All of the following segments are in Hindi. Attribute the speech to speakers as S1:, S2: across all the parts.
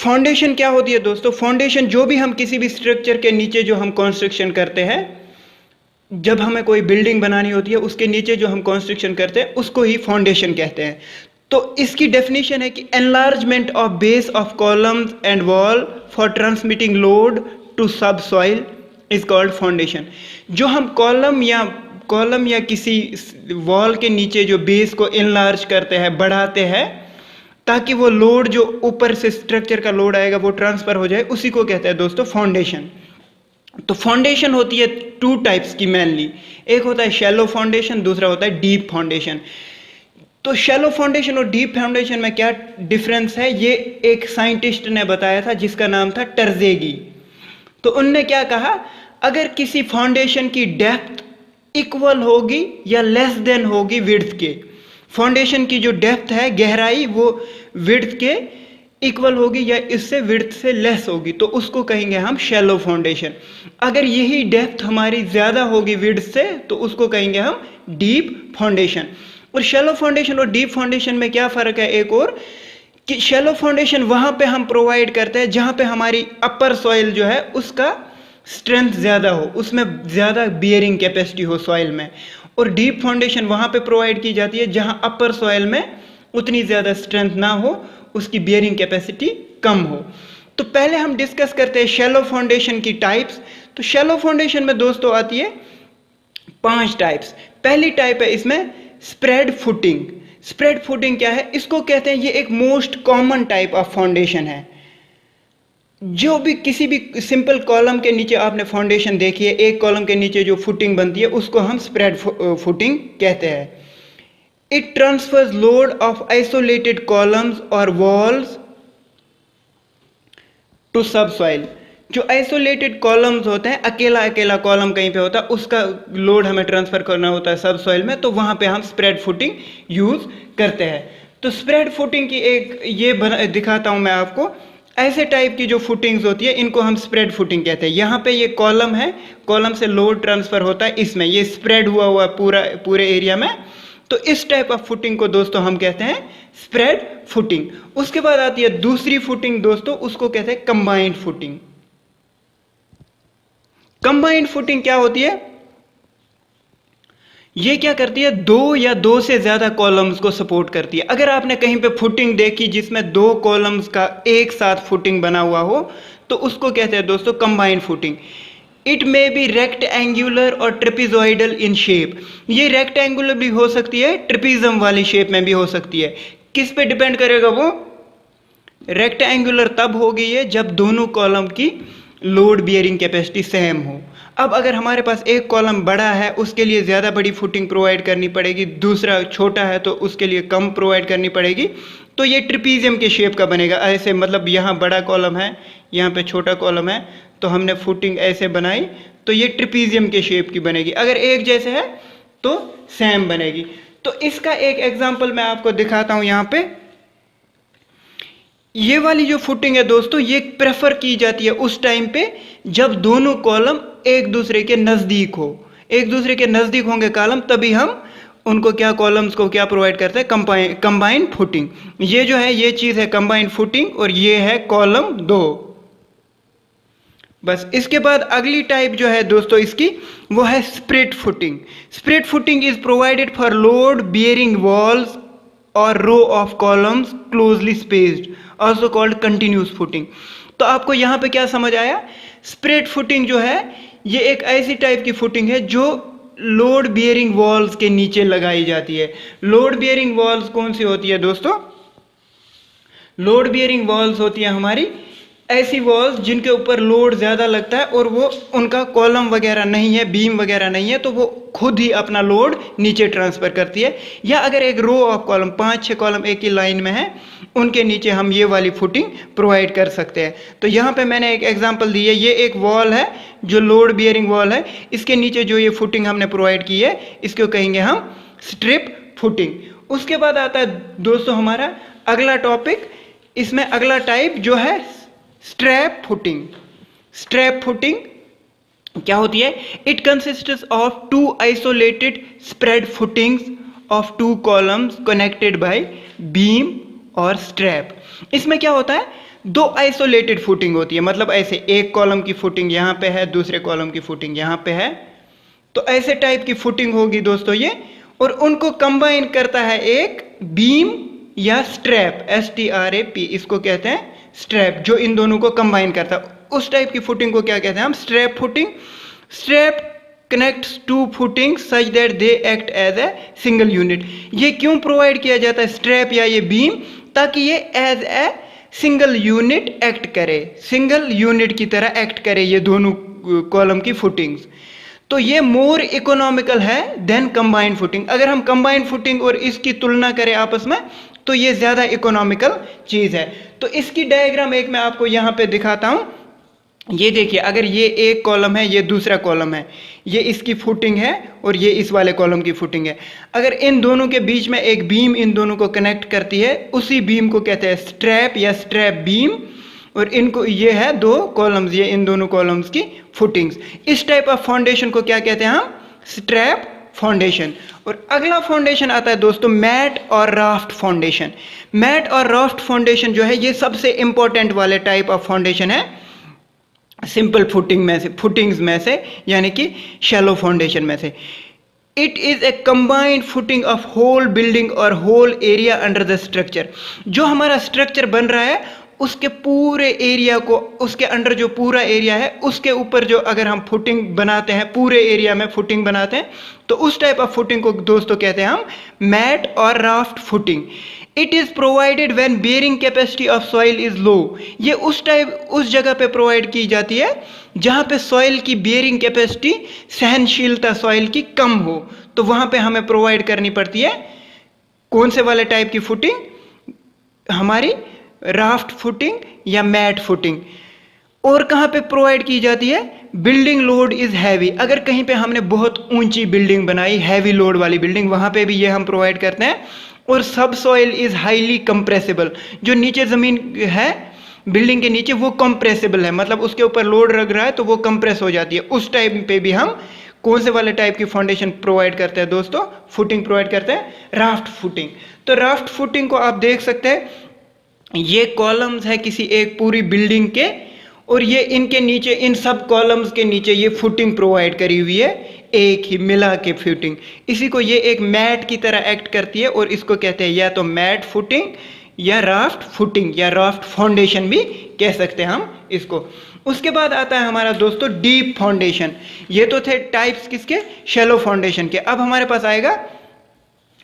S1: फाउंडेशन क्या होती है दोस्तों? फाउंडेशन जो भी हम किसी भी स्ट्रक्चर के नीचे जो हम कंस्ट्रक्शन करते हैं, जब हमें कोई बिल्डिंग बनानी होती है उसके नीचे जो हम कंस्ट्रक्शन करते हैं उसको ही फाउंडेशन कहते हैं। तो इसकी डेफिनेशन है कि enlargement of base of columns and wall for transmitting load to sub soil is called foundation. जो हम कॉलम या किसी वॉल के नीचे जो बेस को इनलार्ज करते हैं, बढ़ाते हैं, ताकि वो लोड जो ऊपर से स्ट्रक्चर का लोड आएगा वो ट्रांसफर हो जाए, उसी को कहते हैं दोस्तों फाउंडेशन। तो फाउंडेशन होती है टू टाइप्स की मेनली, एक होता है शैलो फाउंडेशन, दूसरा होता है डीप फाउंडेशन। तो शैलो फाउंडेशन और डीप फाउंडेशन में क्या डिफरेंस है, ये एक साइंटिस्ट ने बताया था जिसका नाम था टर्जेगी। तो उनने क्या कहा, अगर किसी फाउंडेशन की डेप्थ इक्वल होगी या लेस देन होगी विड्थ के, फाउंडेशन की जो डेप्थ है, गहराई, वो विड्थ के इक्वल होगी या इससे विड्थ से लेस होगी, तो उसको कहेंगे हम शैलो फाउंडेशन। अगर यही डेप्थ हमारी ज्यादा होगी विड्थ से, तो उसको कहेंगे हम डीप फाउंडेशन। और शैलो फाउंडेशन और डीप फाउंडेशन में क्या फर्क है एक और, कि शैलो फाउंडेशन वहां पे हम प्रोवाइड करते हैं जहां पे हमारी अपर सॉइल जो है उसका स्ट्रेंथ ज्यादा हो, उसमें ज्यादा बियरिंग कैपेसिटी हो सॉइल में। और डीप फाउंडेशन वहां पे प्रोवाइड की जाती है जहां अपर सॉइल में उतनी ज्यादा स्ट्रेंथ ना हो, उसकी बियरिंग कैपेसिटी कम हो। तो पहले हम डिस्कस करते हैं शैलो फाउंडेशन की टाइप्स। तो शैलो फाउंडेशन में दोस्तों आती है 5 टाइप्स। पहली टाइप है इसमें स्प्रेड फुटिंग। स्प्रेड फुटिंग क्या है, इसको कहते हैं, ये एक most common type of foundation है। जो भी किसी भी सिंपल कॉलम के नीचे आपने फाउंडेशन देखी है, एक कॉलम के नीचे जो फुटिंग बनती है उसको हम स्प्रेड फुटिंग कहते हैं। It transfers load of isolated columns और वॉल्स टू सब सॉइल। जो आइसोलेटेड कॉलम्स होते हैं, अकेला अकेला कॉलम कहीं पे होता है, उसका लोड हमें ट्रांसफर करना होता है सब सॉइल में, तो वहां पे हम स्प्रेड फुटिंग यूज करते हैं। तो स्प्रेड फुटिंग की एक ये दिखाता हूं मैं आपको। ऐसे टाइप की जो फुटिंग्स होती है इनको हम स्प्रेड फुटिंग कहते हैं। यहाँ पे ये कॉलम है, कॉलम से लोड ट्रांसफर होता है, इसमें ये स्प्रेड हुआ पूरे एरिया में। तो इस टाइप ऑफ फुटिंग को दोस्तों हम कहते हैं स्प्रेड फुटिंग। उसके बाद आती है दूसरी फुटिंग दोस्तों, उसको कहते हैं कंबाइंड फुटिंग। कंबाइंड फुटिंग क्या होती है, ये क्या करती है, 2 या 2 से ज्यादा कॉलम्स को सपोर्ट करती है। अगर आपने कहीं पे फुटिंग देखी जिसमें 2 कॉलम्स का एक साथ फुटिंग बना हुआ हो, तो उसको कहते हैं दोस्तों combined footing. It may be rectangular और ट्रेपेजॉइडल इन शेप। ये रेक्टेंगुलर भी हो सकती है, ट्रेपेजियम वाली शेप में भी हो सकती है। किस पे डिपेंड करेगा वो, रेक्टेंगुलर तब होगी ये जब दोनों कॉलम की लोड बियरिंग कैपेसिटी सेम हो। अब अगर हमारे पास एक कॉलम बड़ा है, उसके लिए ज़्यादा बड़ी फुटिंग प्रोवाइड करनी पड़ेगी, दूसरा छोटा है तो उसके लिए कम प्रोवाइड करनी पड़ेगी, तो ये ट्रेपेजियम के शेप का बनेगा। ऐसे मतलब यहाँ बड़ा कॉलम है, यहाँ पे छोटा कॉलम है, तो हमने फुटिंग ऐसे बनाई तो ये ट्रेपेजियम के शेप की बनेगी। अगर एक जैसे है तो सेम बनेगी। तो इसका एक एग्जाम्पल मैं आपको दिखाता हूँ। यहाँ पे ये वाली जो फुटिंग है दोस्तों, ये प्रेफर की जाती है उस टाइम पे जब दोनों कॉलम एक दूसरे के नजदीक हो। एक दूसरे के नजदीक होंगे कॉलम, तभी हम उनको क्या, कॉलम्स को क्या प्रोवाइड करते हैं, कंबाइंड फुटिंग। ये जो है ये चीज है कंबाइंड फुटिंग, और ये है कॉलम 2। बस इसके बाद अगली टाइप जो है दोस्तों इसकी, वो है split footing. Split footing is provided for load bearing walls और row of columns closely spaced, also called continuous footing। तो आपको यहाँ पे क्या समझ आया, स्प्रेड फुटिंग जो है ये एक ऐसी टाइप की फुटिंग है जो लोड बियरिंग वॉल्स के नीचे लगाई जाती है। लोड बियरिंग वॉल्स कौन सी होती है दोस्तों, लोड बियरिंग वॉल्स होती है हमारी ऐसी वॉल्स जिनके ऊपर लोड ज़्यादा लगता है और वो उनका कॉलम वगैरह नहीं है, बीम वगैरह नहीं है, तो वो खुद ही अपना लोड नीचे ट्रांसफ़र करती है। या अगर एक रो ऑफ कॉलम, 5-6 कॉलम एक ही लाइन में है, उनके नीचे हम ये वाली फुटिंग प्रोवाइड कर सकते हैं। तो यहाँ पे मैंने एक एग्जांपल दी है, ये एक वॉल है जो लोड बियरिंग वॉल है, इसके नीचे जो ये फुटिंग हमने प्रोवाइड की है इसको कहेंगे हम स्ट्रिप फुटिंग। उसके बाद आता है दोस्तों हमारा अगला टॉपिक, इसमें अगला टाइप जो है स्ट्रैप फुटिंग। स्ट्रैप फुटिंग क्या होती है, it consists of 2 isolated spread footings of 2 columns connected by beam और स्ट्रैप। इसमें क्या होता है, दो आइसोलेटेड फुटिंग होती है, मतलब ऐसे एक कॉलम की फुटिंग यहाँ पे है, दूसरे कॉलम की फुटिंग यहाँ पे है, तो ऐसे टाइप की फुटिंग होगी दोस्तों ये, और उनको कंबाइन करता है एक बीम या स्ट्रैप, STRAP इसको कहते हैं, स्ट्रैप, जो इन दोनों को कंबाइन करता है। उस टाइप की फुटिंग को क्या कहते हैं हम? Strap footing. Strap connects to footing such that they act as a single unit. ये क्यों प्रोवाइड किया जाता है स्ट्रैप या ये बीम? ताकि ये as a single unit act करे, सिंगल यूनिट की तरह एक्ट करे ये दोनों कॉलम की फुटिंग्स। तो ये मोर इकोनॉमिकल है देन कंबाइंड फुटिंग। अगर हम कंबाइंड फुटिंग और इसकी तुलना करें आपस में, तो ये ज्यादा इकोनॉमिकल चीज है। तो इसकी डायग्राम एक मैं आपको यहां पे दिखाता हूं। ये देखिए, अगर ये एक कॉलम है, ये दूसरा कॉलम है, ये इसकी फुटिंग है और ये इस वाले कॉलम की फुटिंग है। अगर इन दोनों के बीच में एक बीम इन दोनों को कनेक्ट करती है, उसी बीम को कहते हैं स्ट्रैप या स्ट्रैप बीम, और इनको ये है दो कॉलम्स, ये इन दोनों कॉलम्स की फुटिंग्स। इस टाइप ऑफ फाउंडेशन को क्या कहते हैं हम? Strap foundation. और अगला फाउंडेशन आता है दोस्तों मैट और राफ्ट फाउंडेशन। मैट और राफ्ट फाउंडेशन जो है ये सबसे इंपॉर्टेंट वाले टाइप ऑफ फाउंडेशन है सिंपल फुटिंग में से, फुटिंग्स में से, यानी कि शैलो फाउंडेशन में से। It is a combined footing of whole building और whole area under the structure. जो हमारा स्ट्रक्चर बन रहा है उसके पूरे एरिया को, उसके अंडर जो पूरा एरिया है उसके ऊपर जो अगर हम फुटिंग बनाते हैं, पूरे एरिया में फुटिंग बनाते हैं, तो उस टाइप ऑफ फुटिंग को दोस्तों कहते हैं हम मैट और raft footing. It is provided when bearing capacity of soil is low. ये उस जगह पे प्रोवाइड की जाती है जहां पे सॉइल की बेयरिंग कैपेसिटी, सहनशीलता सॉइल की कम हो, तो वहां पे हमें प्रोवाइड करनी पड़ती है कौन से वाले टाइप की फुटिंग? हमारी राफ्ट फुटिंग या मैट फुटिंग। और कहां पे प्रोवाइड की जाती है? Building load is heavy. अगर कहीं पे हमने बहुत ऊंची बिल्डिंग बनाई, हैवी लोड वाली बिल्डिंग, वहां पे भी ये हम प्रोवाइड करते हैं। और सब सॉइल इज हाईली कंप्रेसिबल। जो नीचे जमीन है बिल्डिंग के नीचे वो कंप्रेसिबल है, मतलब उसके ऊपर लोड लग रहा है तो वो कंप्रेस हो जाती है। उस टाइम पे भी हम कौन से वाले टाइप की फाउंडेशन प्रोवाइड करते हैं दोस्तों? फुटिंग प्रोवाइड करते हैं, राफ्ट फुटिंग। तो राफ्ट फुटिंग को आप देख सकते हैं, ये कॉलम्स है किसी एक पूरी बिल्डिंग के, और ये इनके नीचे, इन सब कॉलम्स के नीचे ये फुटिंग प्रोवाइड करी हुई है, एक ही मिला के फुटिंग। इसी को ये एक मैट की तरह एक्ट करती है, और इसको कहते हैं या तो मैट फुटिंग या राफ्ट फुटिंग या राफ्ट फाउंडेशन भी कह सकते हैं हम इसको। उसके बाद आता है हमारा दोस्तों डीप फाउंडेशन। ये तो थे टाइप्स किसके? शैलो फाउंडेशन के। अब हमारे पास आएगा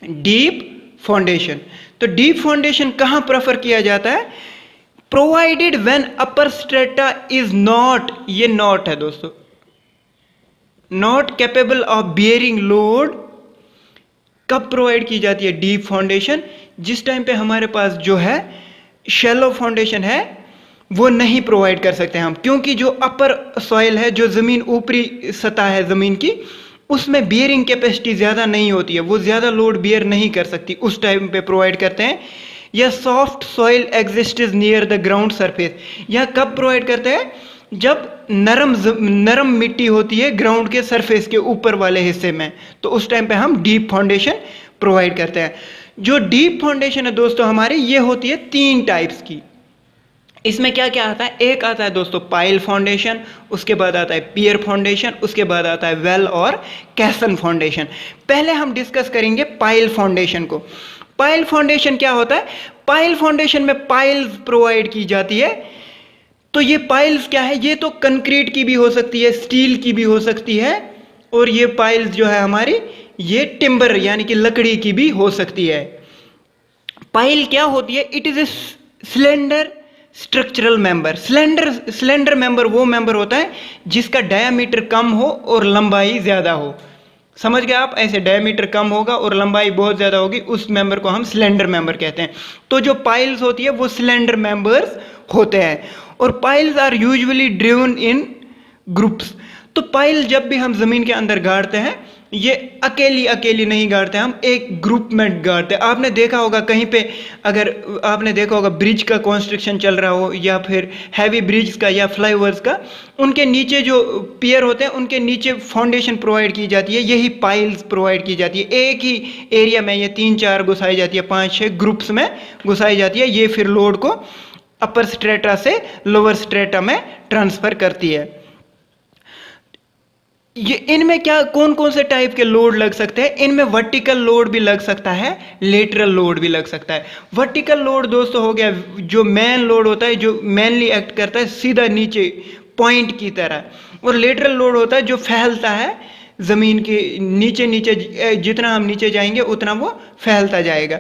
S1: डीप फाउंडेशन। तो डीप फाउंडेशन कहां प्रेफर किया जाता है? Provided when upper strata is not, ये नॉट है दोस्तों, not capable of bearing load. कब प्रोवाइड की जाती है डीप फाउंडेशन? जिस टाइम पे हमारे पास जो है शैलो फाउंडेशन है वो नहीं प्रोवाइड कर सकते हम, क्योंकि जो अपर सॉइल है, जो जमीन ऊपरी सतह है जमीन की, उसमें बियरिंग कैपेसिटी ज्यादा नहीं होती है, वो ज्यादा लोड बियर नहीं कर सकती, उस टाइम पे प्रोवाइड करते हैं। या soft soil exists near the ground surface, या कब प्रोवाइड करते हैं? जब नरम मिट्टी होती है ग्राउंड के सरफेस के ऊपर वाले हिस्से में, तो उस टाइम पे हम डीप फाउंडेशन प्रोवाइड करते हैं। जो डीप फाउंडेशन है दोस्तों हमारी, ये होती है 3 टाइप्स की। इसमें क्या क्या आता है? एक आता है दोस्तों पाइल फाउंडेशन, उसके बाद आता है पियर फाउंडेशन, उसके बाद आता है वेल और कैसन फाउंडेशन। पहले हम डिस्कस करेंगे पाइल फाउंडेशन को। पाइल फाउंडेशन क्या होता है? पाइल फाउंडेशन में पाइल्स प्रोवाइड की जाती है। तो ये पाइल्स क्या है? ये तो कंक्रीट की भी हो सकती है, स्टील की भी हो सकती है, और ये पाइल्स जो है हमारी, ये टिम्बर यानी कि लकड़ी की भी हो सकती है। पाइल क्या होती है? It is a cylinder structural member. Cylinder member वो मेंबर होता है जिसका डायामीटर कम हो और लंबाई ज्यादा हो। समझ गए आप? ऐसे डायमीटर कम होगा और लंबाई बहुत ज्यादा होगी, उस मेंबर को हम सिलेंडर मेंबर कहते हैं। तो जो पाइल्स होती है वो सिलेंडर मेंबर्स होते हैं, और piles are usually driven in groups. तो पाइल जब भी हम जमीन के अंदर गाड़ते हैं, ये अकेली नहीं गाड़ते, हम एक ग्रुप में गाड़ते हैं। आपने देखा होगा कहीं पे, अगर आपने देखा होगा ब्रिज का कंस्ट्रक्शन चल रहा हो, या फिर हैवी ब्रिज का या फ्लाईओवर्स का, उनके नीचे जो पियर होते हैं उनके नीचे फाउंडेशन प्रोवाइड की जाती है, यही पाइल्स प्रोवाइड की जाती है। एक ही एरिया में ये 3-4 घुसाई जाती है, 5-6 ग्रुप्स में घुसाई जाती है। ये फिर लोड को अपर स्ट्रेटा से लोअर स्ट्रेटा में ट्रांसफर करती है। ये इनमें क्या कौन कौन से टाइप के लोड लग सकते हैं? इनमें वर्टिकल लोड भी लग सकता है, लेटरल लोड भी लग सकता है। वर्टिकल लोड दोस्तों हो गया जो मेन लोड होता है, जो मेनली एक्ट करता है सीधा नीचे पॉइंट की तरह, और लेटरल लोड होता है जो फैलता है जमीन के नीचे नीचे, जितना हम नीचे जाएंगे उतना वो फैलता जाएगा।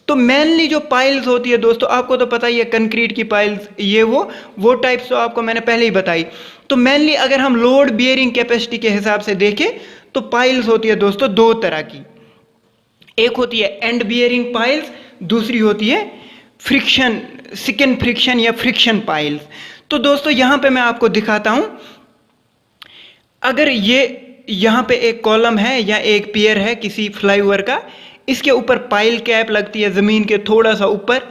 S1: तो मेनली जो पाइल्स होती है दोस्तों, आपको तो पता ही है कंक्रीट की पाइल्स, ये वो टाइप्स तो आपको मैंने पहले ही बताई। तो मेनली अगर हम लोड बियरिंग कैपेसिटी के हिसाब से देखें तो पाइल्स होती है दोस्तों दो तरह की। एक होती है एंड बियरिंग पाइल्स, दूसरी होती है फ्रिक्शन, सेकंड फ्रिक्शन या फ्रिक्शन पाइल्स। तो दोस्तों यहां पे मैं आपको दिखाता हूं, अगर ये यहां पे एक कॉलम है या एक पियर है किसी फ्लाईओवर का, इसके ऊपर पाइल कैप लगती है जमीन के थोड़ा सा ऊपर,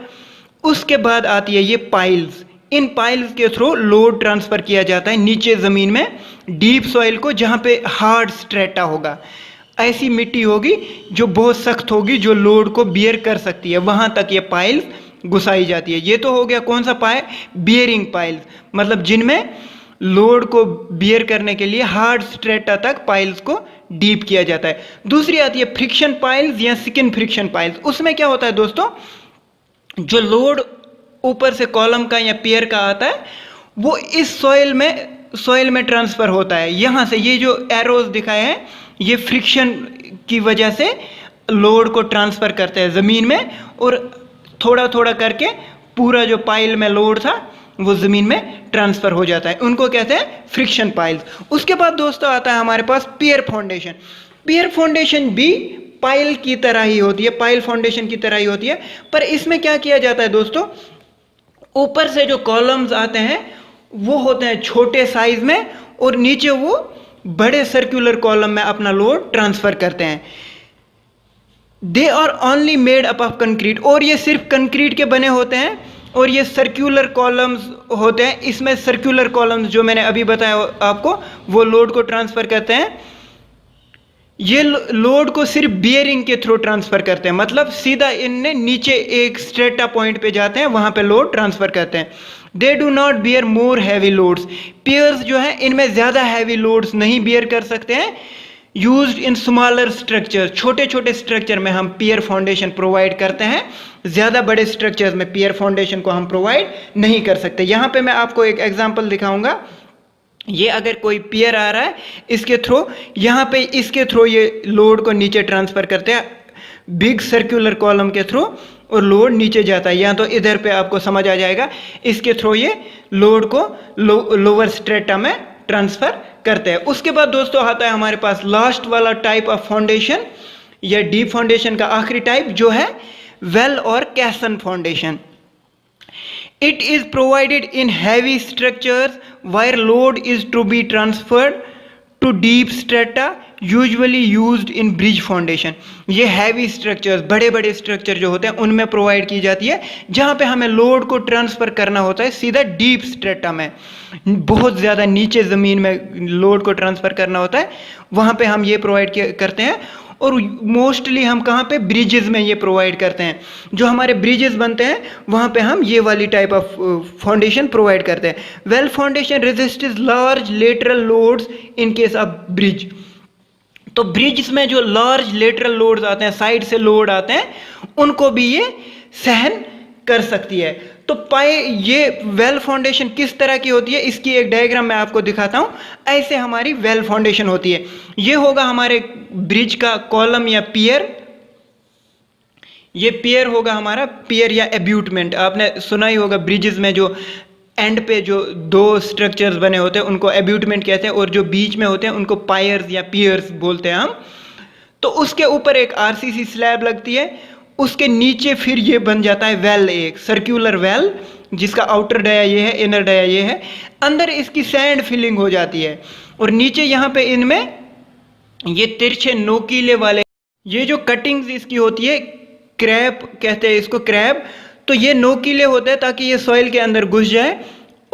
S1: उसके बाद आती है ये पाइल्स। इन पाइल्स के थ्रू लोड ट्रांसफर किया जाता है नीचे जमीन में डीप सॉइल को, जहां पे हार्ड स्ट्रेटा होगा, ऐसी मिट्टी होगी जो बहुत सख्त होगी, जो लोड को बियर कर सकती है, वहां तक ये पाइल्स घुसाई जाती है। ये तो हो गया कौन सा पाइल? बियरिंग पाइल्स, मतलब जिनमें लोड को बियर करने के लिए हार्ड स्ट्रेटा तक पाइल्स को डीप किया जाता है। दूसरी आती है फ्रिक्शन पाइल्स या सेकंड फ्रिक्शन पाइल्स। उसमें क्या होता है दोस्तों, जो लोड ऊपर से कॉलम का या पियर का आता है वो इस सॉइल में ट्रांसफर होता है। यहां से ये जो एरोज दिखाए हैं ये फ्रिक्शन की वजह से लोड को ट्रांसफर करते हैं जमीन में, और थोड़ा थोड़ा करके पूरा जो पाइल में लोड था वो जमीन में ट्रांसफर हो जाता है। उनको कहते हैं फ्रिक्शन पाइल्स। उसके बाद दोस्तों आता है हमारे पास पियर फाउंडेशन। पियर फाउंडेशन भी पाइल की तरह ही होती है, पाइल फाउंडेशन की तरह ही होती है, पर इसमें क्या किया जाता है दोस्तों, ऊपर से जो कॉलम्स आते हैं वो होते हैं छोटे साइज में, और नीचे वो बड़े सर्कुलर कॉलम में अपना लोड ट्रांसफर करते हैं। They are only made up of concrete, और ये सिर्फ कंक्रीट के बने होते हैं, और ये सर्कुलर कॉलम्स होते हैं। इसमें सर्कुलर कॉलम्स जो मैंने अभी बताया आपको, वो लोड को ट्रांसफर करते हैं। ये लोड को सिर्फ बियरिंग के थ्रू ट्रांसफर करते हैं, मतलब सीधा इनने नीचे एक स्ट्रेटा पॉइंट पे जाते हैं, वहां पे लोड ट्रांसफर करते हैं। They do not bear more heavy loads. Piers जो है इनमें ज्यादा हैवी लोड्स नहीं बियर कर सकते हैं। यूज्ड इन स्मॉलर स्ट्रक्चर, छोटे छोटे स्ट्रक्चर में हम पियर फाउंडेशन प्रोवाइड करते हैं, ज्यादा बड़े स्ट्रक्चर्स में पियर फाउंडेशन को हम प्रोवाइड नहीं कर सकते। यहां पे मैं आपको एक एग्जांपल दिखाऊंगा। ये अगर कोई पियर आ रहा है, इसके थ्रू यहाँ पे इसके थ्रू ये लोड को नीचे ट्रांसफर करते हैं बिग सर्कुलर कॉलम के थ्रू, और लोड नीचे जाता है। या तो इधर पे आपको समझ आ जाएगा, इसके थ्रू ये लोड को लोअर स्ट्रेटा में ट्रांसफर करते हैं। उसके बाद दोस्तों आता है हमारे पास लास्ट वाला टाइप ऑफ फाउंडेशन या डीप फाउंडेशन का आखिरी टाइप, जो है वेल और कैसन foundation. It is provided in heavy structures where load is to be transferred to deep strata, usually used in bridge foundation। ये हैवी स्ट्रक्चर्स, बड़े बड़े स्ट्रक्चर जो होते हैं उनमें प्रोवाइड की जाती है, जहां पे हमें लोड को ट्रांसफर करना होता है सीधा डीप स्ट्रेटा में, बहुत ज़्यादा नीचे ज़मीन में लोड को ट्रांसफर करना होता है, वहां पे हम ये प्रोवाइड करते हैं। और मोस्टली हम कहाँ पे? ब्रिजेस में ये प्रोवाइड करते हैं। जो हमारे ब्रिजेस बनते हैं वहाँ पे हम ये वाली टाइप ऑफ फाउंडेशन प्रोवाइड करते हैं। Well foundation resists large lateral loads in case of bridge. तो ब्रिज में जो लार्ज लेटरल लोड्स आते हैं, साइड से लोड आते हैं, उनको भी ये सहन कर सकती है। तो ये वेल फाउंडेशन किस तरह की होती है, इसकी एक डायग्राम मैं आपको दिखाता हूं। ऐसे हमारी वेल फाउंडेशन होती है। ये होगा हमारे ब्रिज का कॉलम या पियर, ये पियर होगा हमारा, पियर या एब्यूटमेंट। आपने सुना ही होगा ब्रिजेस में जो एंड पे जो दो स्ट्रक्चर्स बने होते हैं उनको एब्यूटमेंट कहते हैं, और जो बीच में होते हैं उनको पायर्स या पियर्स बोलते हैं हम। तो उसके ऊपर एक आरसीसी स्लैब लगती है, उसके नीचे फिर ये बन जाता है वेल, एक सर्कुलर वेल, जिसका आउटर डाया ये है, इनर डाया ये है। अंदर इसकी सैंड फिलिंग हो जाती है, और नीचे यहाँ पे इनमें ये तिरछे नोकीले वाले, ये जो कटिंग्स इसकी होती है, क्रैप कहते हैं इसको, क्रैब। तो ये नोकीले होते हैं ताकि ये सॉइल के अंदर घुस जाए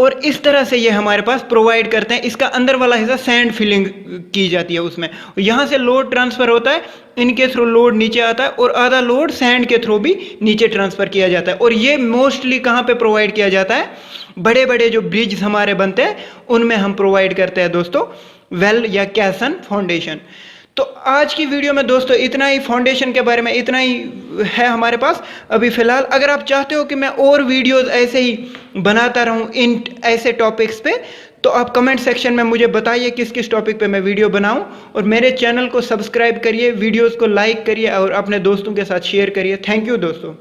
S1: और इस तरह से ये हमारे पास प्रोवाइड करते हैं। इसका अंदर वाला हिस्सा सैंड फिलिंग की जाती है उसमें, यहाँ से लोड ट्रांसफ़र होता है, इनके थ्रू लोड नीचे आता है और आधा लोड सैंड के थ्रू भी नीचे ट्रांसफ़र किया जाता है। और ये मोस्टली कहाँ पे प्रोवाइड किया जाता है? बड़े बड़े जो ब्रिज हमारे बनते हैं उनमें हम प्रोवाइड करते हैं दोस्तों, वेल या कैसन फाउंडेशन। तो आज की वीडियो में दोस्तों इतना ही, फाउंडेशन के बारे में इतना ही है हमारे पास अभी फ़िलहाल। अगर आप चाहते हो कि मैं और वीडियोस ऐसे ही बनाता रहूं इन ऐसे टॉपिक्स पे, तो आप कमेंट सेक्शन में मुझे बताइए किस किस टॉपिक पे मैं वीडियो बनाऊं। और मेरे चैनल को सब्सक्राइब करिए, वीडियोस को लाइक करिए और अपने दोस्तों के साथ शेयर करिए। थैंक यू दोस्तों।